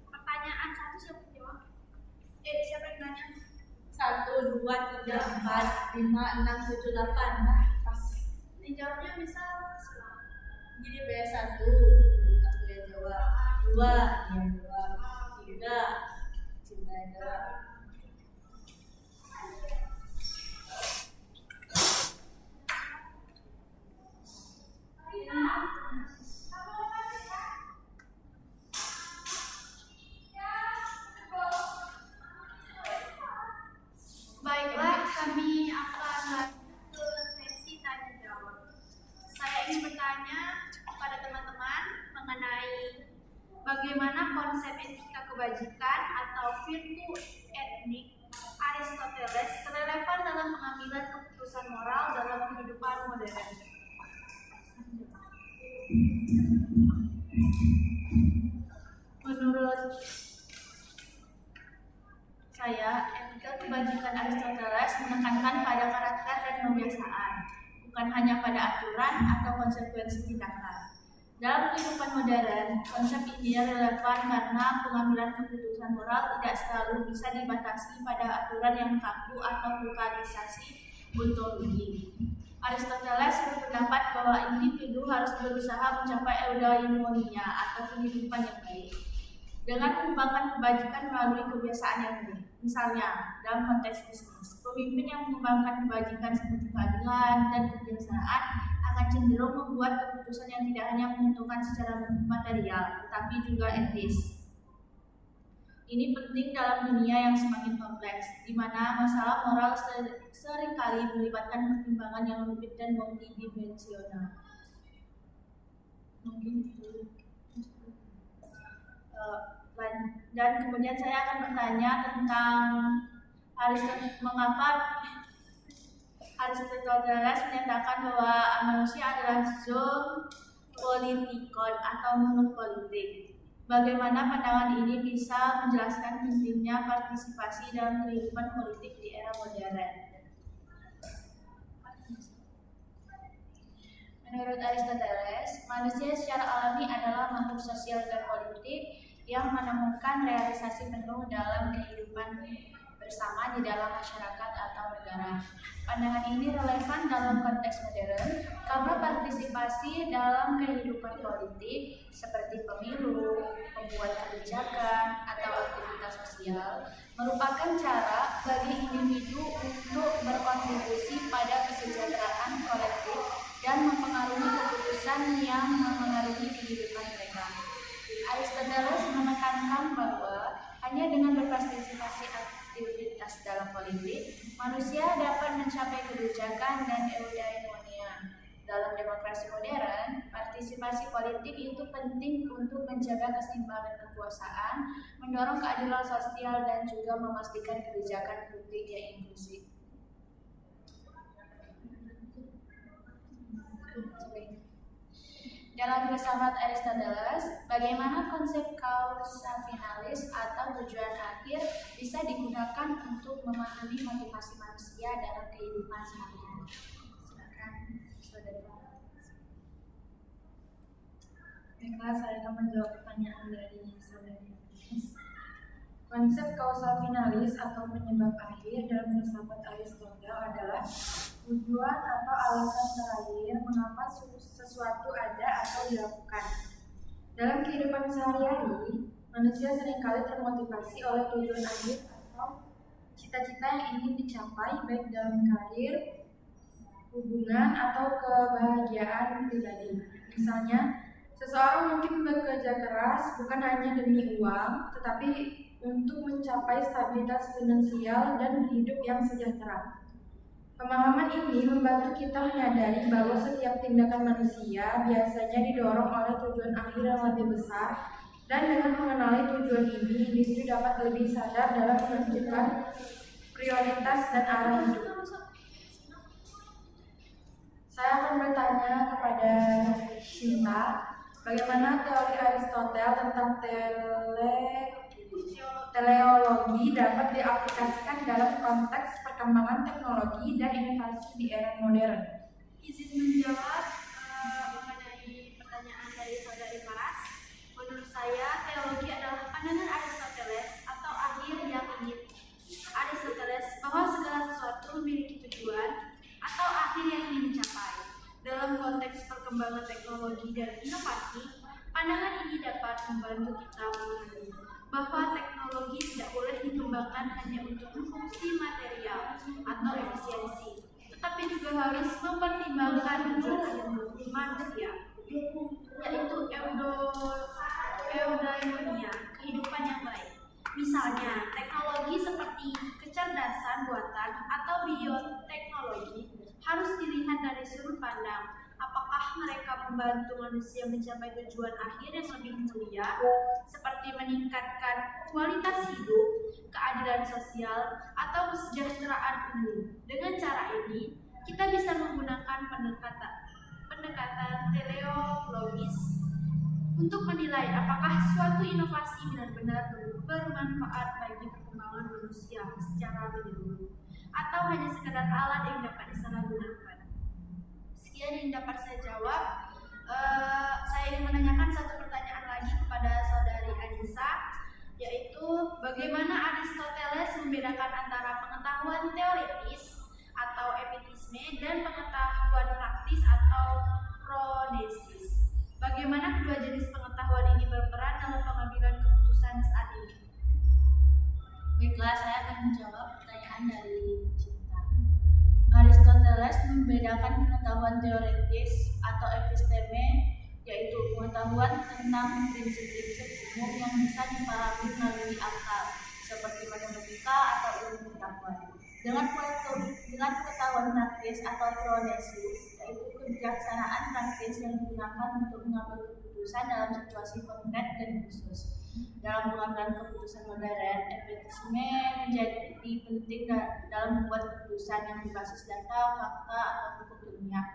Pertanyaan 1 siapa yang jawab? Siapa yang nanya? 1, 2, 3, 4, 5, 6, 7, 8. Pas. Dijawabnya misal Jadi B1 yang jawab, 2 yang jawab, 3 Cinta yang jawab. Baiklah, kami akan lanjut ke sesi tanya jawab. Saya ingin bertanya kepada teman-teman mengenai bagaimana konsep etika kebajikan atau virtu etik Aristoteles relevan dalam pengambilan keputusan moral dalam kehidupan modern. Menurut saya, etika kebajikan Aristoteles menekankan pada karakter dan kebiasaan, bukan hanya pada aturan atau konsekuensi tindakan. Dalam kehidupan modern, konsep ini relevan karena pengambilan keputusan moral tidak selalu bisa dibatasi pada aturan yang kaku atau lokalisasi ontologi. Aristoteles berpendapat bahwa individu harus berusaha mencapai eudaimonia atau kehidupan yang baik dengan mengembangkan kebajikan melalui kebiasaan yang baik. Misalnya, dalam konteks bisnis, pemimpin yang mengembangkan kebajikan seperti keadilan dan kebiasaan akan cenderung membuat keputusan yang tidak hanya menguntungkan secara material, tetapi juga etis. Ini penting dalam dunia yang semakin kompleks, di mana masalah moral seringkali melibatkan pertimbangan yang rumit dan multidimensional. Mungkin itu. Dan kemudian saya akan bertanya tentang mengapa Aristoteles menyatakan bahwa manusia adalah zoon politikon atau monopolitik. Bagaimana pandangan ini bisa menjelaskan pentingnya partisipasi dalam kehidupan politik di era modern? Menurut Aristoteles, manusia secara alami adalah makhluk sosial dan politik yang menemukan realisasi penuh dalam kehidupan bersama di dalam masyarakat atau negara. Pandangan ini relevan dalam konteks modern karena partisipasi dalam kehidupan politik seperti pemilu, pembuat kebijakan, atau aktivitas sosial merupakan cara bagi individu untuk berkontribusi pada kesejahteraan kolektif dan mempengaruhi keputusan yang mempengaruhi kehidupan mereka. Aristoteles menekankan bahwa hanya dengan berpartisipasi aktivitas dalam politik, manusia dapat mencapai kebijakan dan eudaimonia. Dalam demokrasi modern, partisipasi politik itu penting untuk menjaga keseimbangan kekuasaan, mendorong keadilan sosial, dan juga memastikan kebijakan publik yang inklusif. Dalam filsafat Aristoteles, bagaimana konsep causa finalis atau tujuan akhir bisa digunakan untuk memahami motivasi manusia dalam kehidupan sehari-hari? Silakan, saudari. Baiklah, saya akan menjawab pertanyaan dari saudari Agnes. Konsep kausal finalis atau penyebab akhir dalam filsafat Aristoteles adalah tujuan atau alasan terakhir mengapa sesuatu ada atau dilakukan. Dalam kehidupan sehari-hari, manusia seringkali termotivasi oleh tujuan akhir atau cita-cita yang ingin dicapai baik dalam karir, hubungan, atau kebahagiaan pribadi. Misalnya, seseorang mungkin bekerja keras bukan hanya demi uang, tetapi untuk mencapai stabilitas finansial dan hidup yang sejahtera. Pemahaman ini membantu kita menyadari bahwa setiap tindakan manusia biasanya didorong oleh tujuan akhir yang lebih besar, dan dengan mengenali tujuan ini, individu dapat lebih sadar dalam menentukan prioritas dan arah hidup. Saya akan bertanya kepada Cinta, bagaimana teori Aristoteles tentang teleologi dapat diaplikasikan dalam konteks perkembangan teknologi dan inovasi di era modern? Izin menjawab mengenai pertanyaan dari saudari Paras. Menurut saya, teologi adalah pandangan Aristoteles atau akhir yang ingin Aristoteles bahwa segala sesuatu memiliki tujuan atau akhir yang ingin dicapai. Dalam konteks perkembangan teknologi dan inovasi, pandangan ini dapat membantu kita memahami bahwa teknologi tidak boleh dikembangkan hanya untuk fungsi material atau efisiensi, tetapi juga harus mempertimbangkan tujuan akhir manusia, yaitu eudaimonia, kehidupan yang baik. Misalnya, teknologi seperti kecerdasan buatan atau bioteknologi harus dilihat dari sudut pandang apakah mereka membantu manusia mencapai tujuan akhir yang lebih mulia, seperti meningkatkan kualitas hidup, keadilan sosial, atau kesejahteraan umum. Dengan cara ini, kita bisa menggunakan pendekatan teleologis untuk menilai apakah suatu inovasi benar-benar bermanfaat bagi perkembangan manusia secara menyeluruh, atau hanya sekedar alat yang dapat disalahgunakan. Sekian yang dapat saya jawab. Saya ingin menanyakan satu pertanyaan lagi kepada saudari Anissa, yaitu bagaimana Aristoteles membedakan antara pengetahuan teoritis atau epitisme dan pengetahuan praktis atau pronesis. Bagaimana kedua jenis pengetahuan ini berperan dalam pengambilan keputusan saat ini? Baiklah, saya akan menjawab pertanyaan dari Cinta. Aristoteles membedakan pengetahuan teoritis atau episteme, yaitu pengetahuan tentang prinsip-prinsip umum yang bisa dipahami melalui akal, seperti matematika atau ilmu pengetahuan. Dengan pengetahuan praktis atau pronesis, yaitu kebijaksanaan praktis yang digunakan untuk mengambil keputusan dalam situasi konkret dan khusus. Dalam pengambilan keputusan modern, epitisme menjadi penting dalam membuat keputusan yang berbasis data, fakta, atau hukum ilmiah.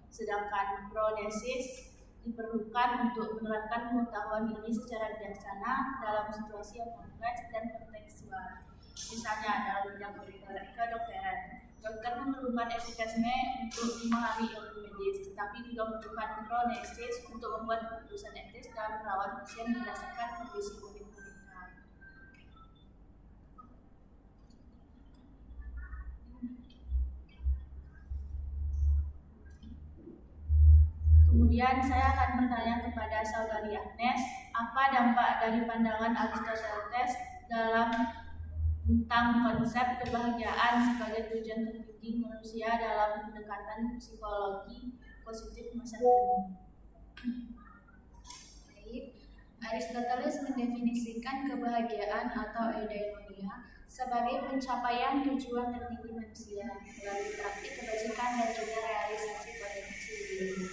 Sedangkan pronesis diperlukan untuk menerapkan pengetahuan ini secara bijaksana dalam situasi yang kompleks dan kontekstual. Misalnya dalam bidang kedokteran, dokter memerlukan epitisme untuk memahami ilmu medis, tetapi juga membutuhkan pronesis untuk membuat keputusan etis dalam merawat pasien berdasarkan kondisi unik mereka. Kemudian saya akan bertanya kepada saudari Agnes, apa dampak dari pandangan Aristoteles dalam tentang konsep kebahagiaan sebagai tujuan terpenting manusia dalam pendekatan psikologi positif masa kini. Baik, Aristoteles mendefinisikan kebahagiaan atau eudaimonia sebagai pencapaian tujuan tertinggi manusia melalui praktik kebajikan dan juga realisasi potensi diri.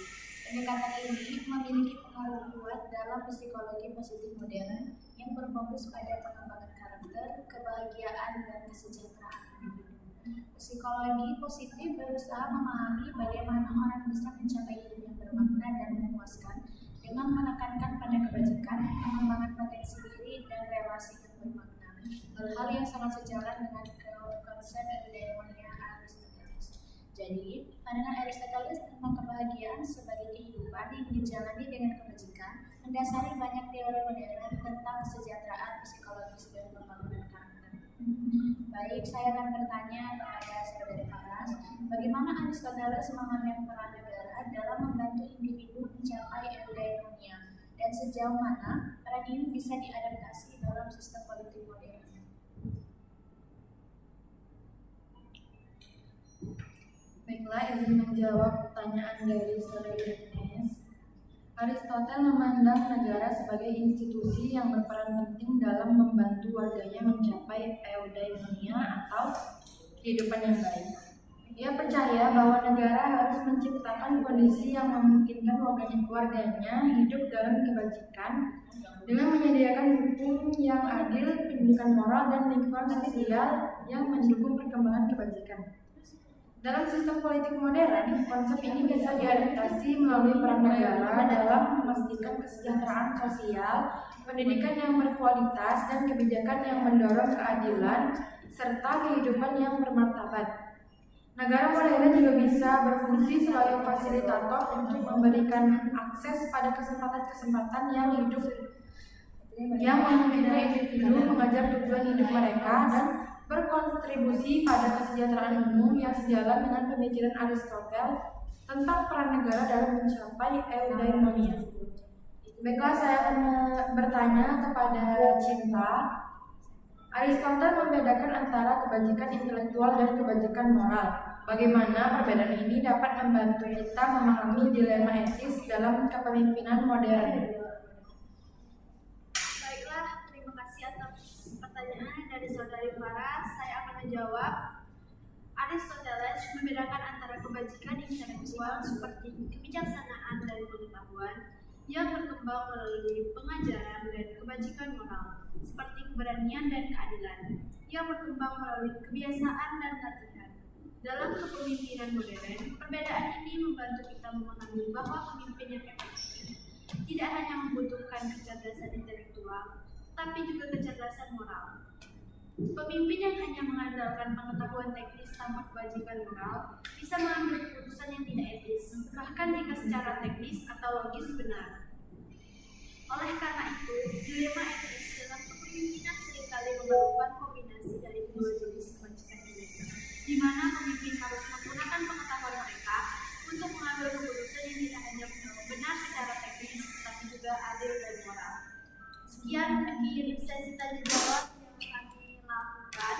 Pendekatan ini memiliki pengaruh kuat dalam psikologi positif modern yang berfokus pada pengembangan karakter, kebahagiaan, dan kesejahteraan individu. Psikologi positif berusaha memahami bagaimana orang bisa mencapai hidup yang bermakna dan memuaskan dengan menekankan pada kebajikan, pengembangan potensi diri, dan relasi yang bermakna. Hal-hal yang sangat sejalan dengan konsep eudaimonia Aristoteles. Jadi, pandangan Aristoteles tentang kebahagiaan sebagai kehidupan yang dijalani dengan kebajikan mendasari banyak teori modern tentang kesejahteraan psikologis dan pembangunan karakter. Baik, saya akan bertanya kepada saudari Faras, bagaimana Aristoteles mengambil peran negara dalam membantu individu mencapai eudaimonia, dan sejauh mana peran ini bisa diadaptasi dalam sistem politik modern? Baiklah, izin menjawab pertanyaan dari saudari Agnes. Aristoteles memandang negara sebagai institusi yang berperan penting dalam membantu warganya mencapai eudaimonia atau kehidupan yang baik. Ia percaya bahwa negara harus menciptakan kondisi yang memungkinkan warganya hidup dalam kebajikan dengan menyediakan hukum yang adil, pendidikan moral, dan lingkungan sosial yang mendukung perkembangan kebajikan. Dalam sistem politik modern, konsep ini bisa diadaptasi melalui peran negara dalam memastikan kesejahteraan sosial, pendidikan yang berkualitas, dan kebijakan yang mendorong keadilan, serta kehidupan yang bermartabat. Negara modern juga bisa berfungsi sebagai fasilitator untuk memberikan akses pada kesempatan-kesempatan yang memungkinkan individu mengajar tujuan hidup mereka dan berkontribusi pada kesejahteraan umum yang sejalan dengan pemikiran Aristoteles tentang peran negara dalam mencapai eudaimonia. Baiklah, saya akan bertanya kepada Cinta. Aristoteles membedakan antara kebajikan intelektual dan kebajikan moral. Bagaimana perbedaan ini dapat membantu kita memahami dilema etis dalam kepemimpinan modern? Baiklah, terima kasih atas pertanyaan dari saudari Farah. Saya akan menjawab. Aristoteles membedakan antara kebajikan intelektual seperti kebijaksanaan dan pengetahuan yang berkembang melalui pengajaran, dan kebajikan moral seperti keberanian dan keadilan yang berkembang melalui kebiasaan dan latihan. Dalam kepemimpinan modern, perbedaan ini membantu kita memahami bahwa pemimpin yang efektif tidak hanya membutuhkan kecerdasan intelektual, tapi juga kecerdasan moral. Pemimpin yang hanya mengandalkan pengetahuan teknis tanpa kebajikan moral bisa mengambil keputusan yang tidak etis, bahkan jika secara teknis atau logis benar. Oleh karena itu, dilema etis dalam kepemimpinan seringkali memerlukan kombinasi dari dua jenis kebajikan ini, di mana pemimpin harus menggunakan pengetahuan mereka untuk mengambil keputusan yang tidak hanya benar secara teknis, tetapi juga adil dan moral. Sekian dari sesi tanya jawab yang kami lakukan.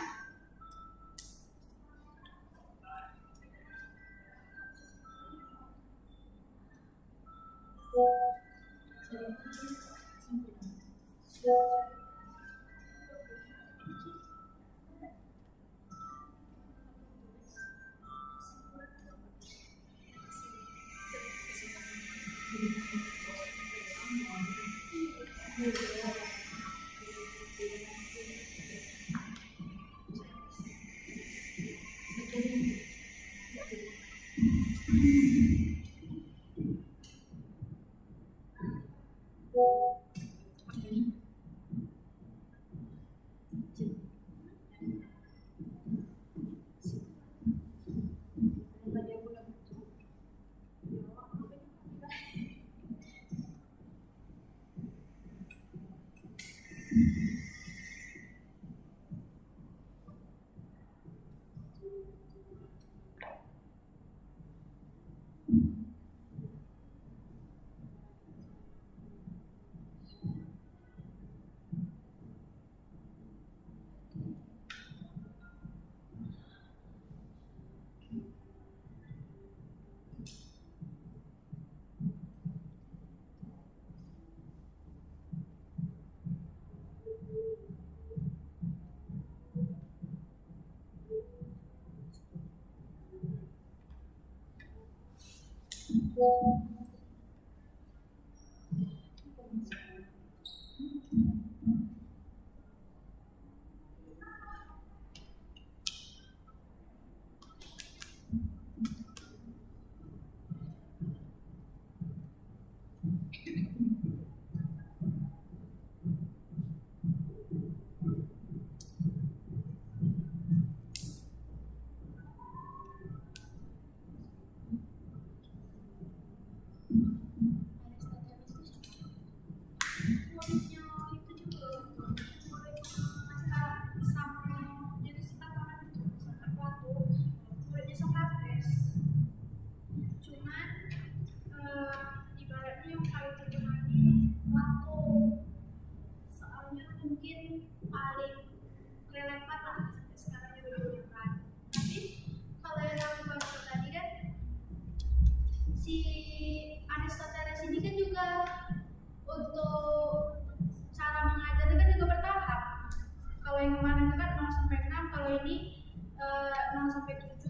0 sampai 7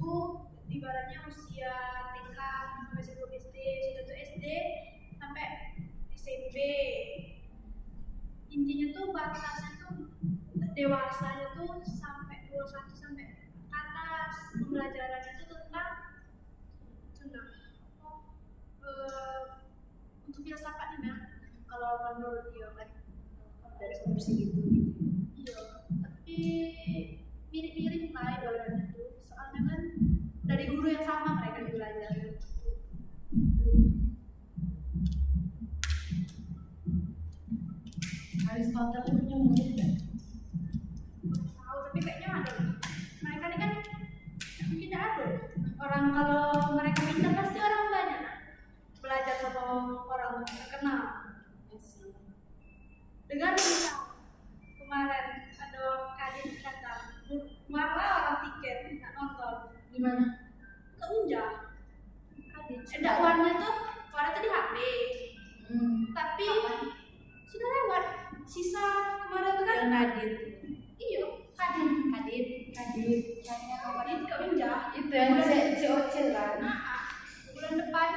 ibaratnya usia TK sampai sebelum SD, sudah tuh SD sampai SMP. Intinya tuh batasnya tuh dewasanya tuh sampai 21 sampai ke atas. Pembelajaran itu tentang untuk filsafat nih, kalau menurut dia kan dari umur segitu. iya, tapi mirip-mirip lah ibaratnya tuh, soalnya kan dari guru yang sama mereka belajar. Aristoteles itu punya murid nggak? Tahu, tapi kayaknya ada. Mereka ini kan mungkin ada orang, kalau mereka pintar pasti orang banyak belajar sama orang terkenal. Dengan misal kemarin ada kadin datang, malah orang tiket nggak nonton Di mana? ke Unja. Ada warna tuh di HP, tapi sudah lewat. Sisa kemarin tuh kan Nadit. iya kadin ke Unja. Itu yang COC kan? Bulan depan.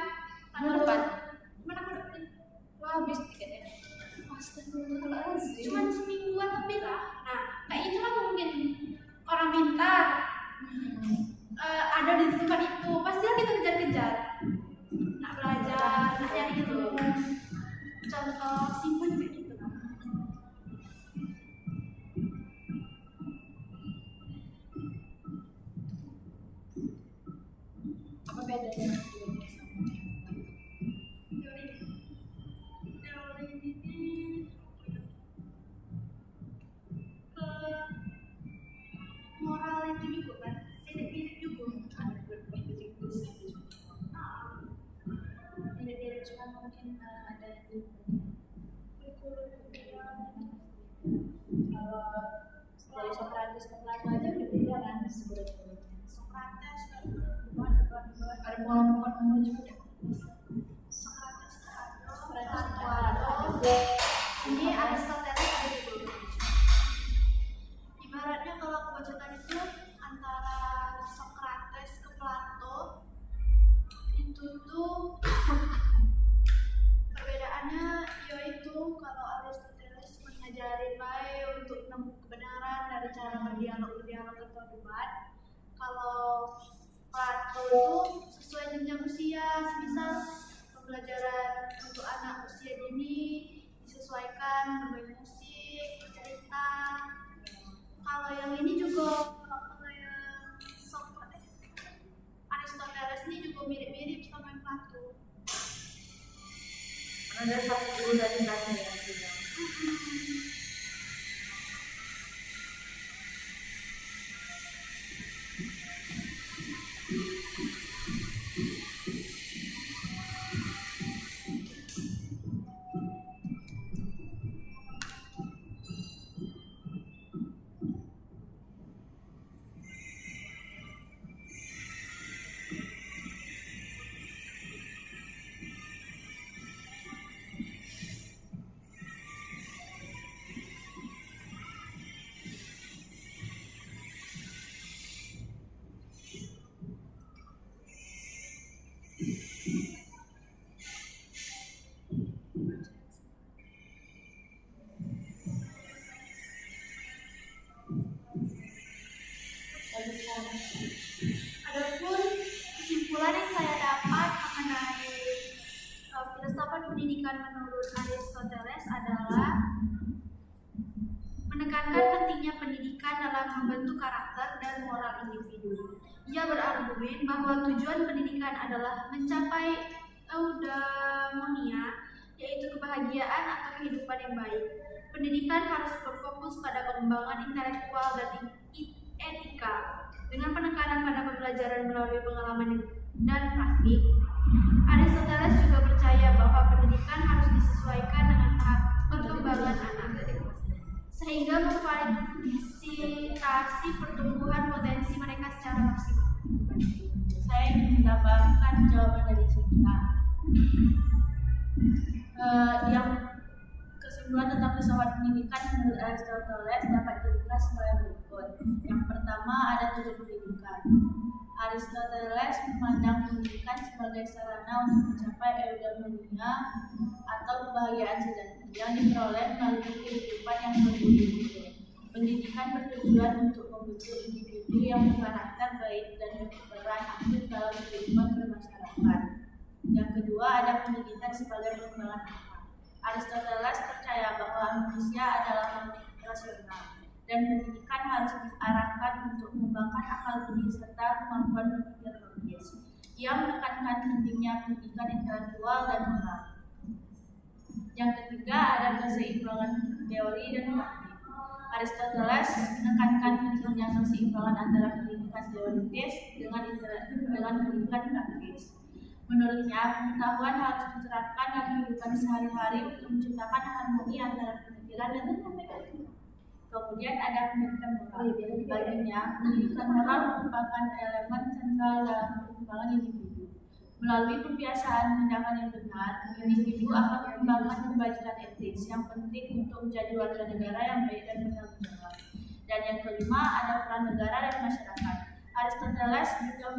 Mana aku dapetin? Wah, habis tiketnya. Astagfirullahaladzim. Cuman semingguan lebih lah. Nah, kayak itu kan mungkin orang pintar ada di tempat itu, pasti kita kejar-kejar. Nak belajar, nak nyari gitu. Contoh simpel kayak gitu kan. Apa bedanya? Teori ini ke moral itu juga kan, mirip-mirip juga. Mirip-mirip, cuma mungkin ada di kalau dari Socrates ke Plato aja udah beda kan sebenarnya. Socrates kan Ada pengalaman juga. Socrates Socrates Plato. ada. Ini Aristoteles ada juga. Ibaratnya kalau aku baca tadi itu antara Socrates ke Plato itu tuh perbedaannya yaitu kalau Aristoteles mengajarin baik untuk nemu kebenaran dari cara berdialog atau debat. Kalau Plato itu sesuai jenjang usia, semisal pembelajaran untuk anak usia dini disesuaikan bermain musik, bercerita. Kalau yang ini juga, kalau yang Aristoteles ini juga mirip-mirip sama yang Plato. Ada satu guru dari Belanda yang bilang Adapun kesimpulan yang saya dapat mengenai filsafat pendidikan menurut Aristoteles adalah menekankan pentingnya pendidikan dalam membentuk karakter dan moral individu. Ia berargumen bahwa tujuan pendidikan adalah mencapai eudaimonia, yaitu kebahagiaan atau kehidupan yang baik. Pendidikan harus berfokus pada pengembangan intelektual dan etika, dengan penekanan pada pembelajaran melalui pengalaman dan praktik. Aristoteles juga percaya bahwa pendidikan harus disesuaikan dengan tahap perkembangan anak, sehingga memfasilitasi pertumbuhan potensi mereka secara maksimal. saya ingin mendapatkan jawaban dari Cinta. Yang Kesimpulan tentang filsafat pendidikan menurut Aristoteles dapat diringkas sebagai berikut. Yang pertama, ada tujuan pendidikan. Aristoteles memandang pendidikan sebagai sarana untuk mencapai eudaimonia atau kebahagiaan sejati yang diperoleh melalui kehidupan yang berguna. Pendidikan bertujuan untuk membentuk individu yang berkarakter baik dan berperan aktif dalam kehidupan bermasyarakat. Yang kedua, ada pendidikan sebagai pengembangan akal. Aristoteles percaya bahwa manusia adalah makhluk rasional dan pendidikan harus diarahkan untuk mengembangkan akal budi serta kemampuan berpikir logis. Ia menekankan pentingnya pendidikan intelektual dan moral. Yang ketiga, ada keseimbangan teori dan praktik. Aristoteles menekankan pentingnya keseimbangan antara pendidikan teoritis dengan pendidikan praktis. Menurutnya, pengetahuan harus diterapkan dalam kehidupan sehari-hari untuk menciptakan harmoni antara pemikiran dan tindakan. Kemudian ada pendidikan moral. Baginya, pendidikan moral merupakan elemen sentral dalam perkembangan individu. Melalui pembiasaan tindakan yang benar, individu akan mengembangkan kebajikan etis yang penting untuk menjadi warga negara yang baik dan bertanggung jawab. Dan yang kelima, ada peran negara dan masyarakat. Aristoteles juga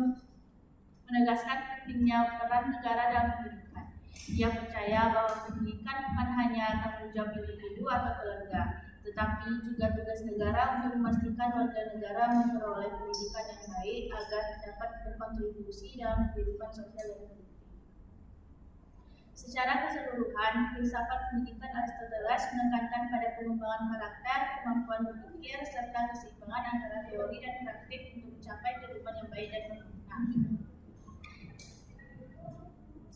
menegaskan pentingnya peran negara dalam pendidikan. Ia percaya bahwa pendidikan bukan hanya tanggung jawab individu atau keluarga, tetapi juga tugas negara untuk memastikan warga negara memperoleh pendidikan yang baik agar dapat berkontribusi dalam kehidupan sosial dan politik. Secara keseluruhan, filsafat pendidikan Aristoteles menekankan pada pengembangan karakter, kemampuan berpikir, serta keseimbangan antara teori dan praktik untuk mencapai kehidupan yang baik dan berguna.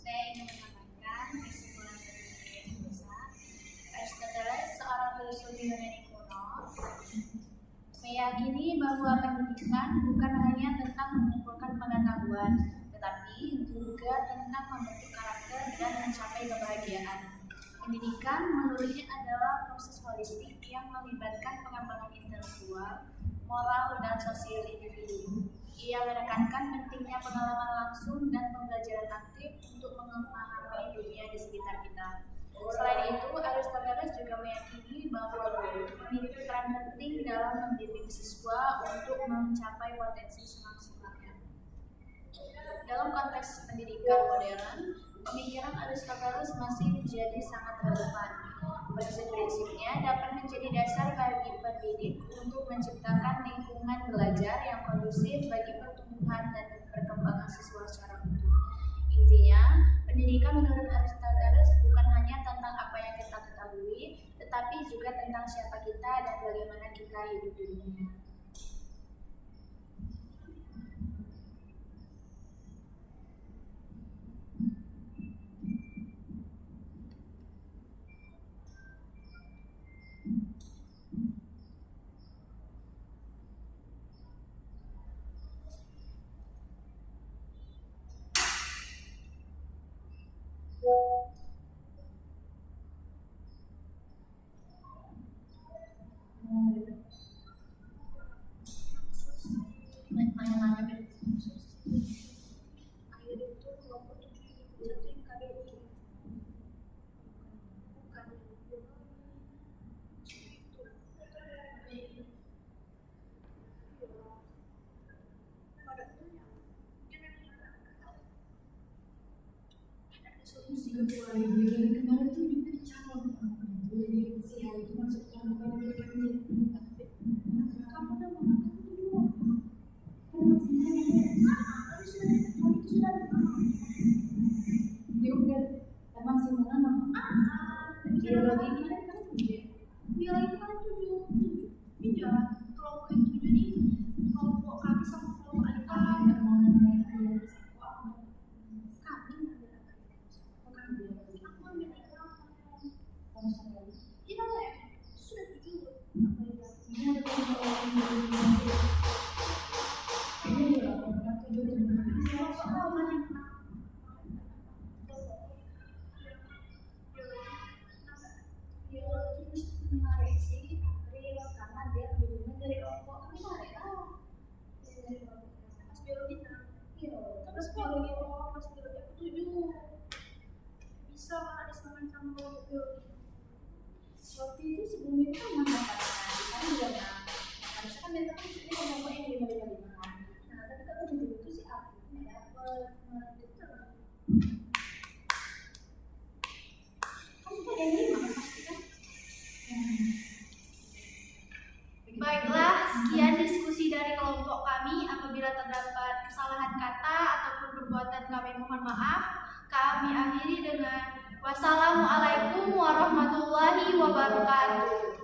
Saya ingin menambahkan kesimpulan dari Indonesia. Aristoteles, seorang filsuf Yunani kuno, meyakini bahwa pendidikan bukan hanya tentang mengumpulkan pengetahuan, tetapi juga tentang membentuk karakter dan mencapai kebahagiaan. Pendidikan menurutnya adalah proses holistik yang melibatkan pengembangan intelektual, moral, dan sosial individu. Ia menekankan pentingnya pengalaman langsung dan pembelajaran aktif untuk memahami dunia di sekitar kita. Selain itu, Aristoteles juga meyakini bahwa memiliki peran penting dalam mendidik siswa untuk mencapai potensi semaksimalnya. Dalam konteks pendidikan modern, pemikiran Aristoteles masih menjadi sangat relevan. Prinsip-prinsipnya dapat menjadi dasar bagi pendidik untuk menciptakan lingkungan belajar yang kondusif bagi pertumbuhan dan perkembangan siswa secara utuh. Intinya, pendidikan menurut Aristoteles bukan hanya tentang apa yang kita ketahui, tetapi juga tentang siapa kita dan bagaimana kita hidup di dunia. waktu itu sebelum itu kan menang kan, sekarang juga menang. Harusnya kan mereka kan sebenarnya ngomong yang 5-5-5 kan. Nah tapi kalau itu sih aku nggak dapet malah itu kan kita ada yang 5 kan pasti kan. Baiklah, sekian diskusi dari kelompok kami. Apabila terdapat kesalahan kata ataupun perbuatan kami mohon maaf. Kami akhiri dengan wassalamualaikum warahmatullahi wabarakatuh.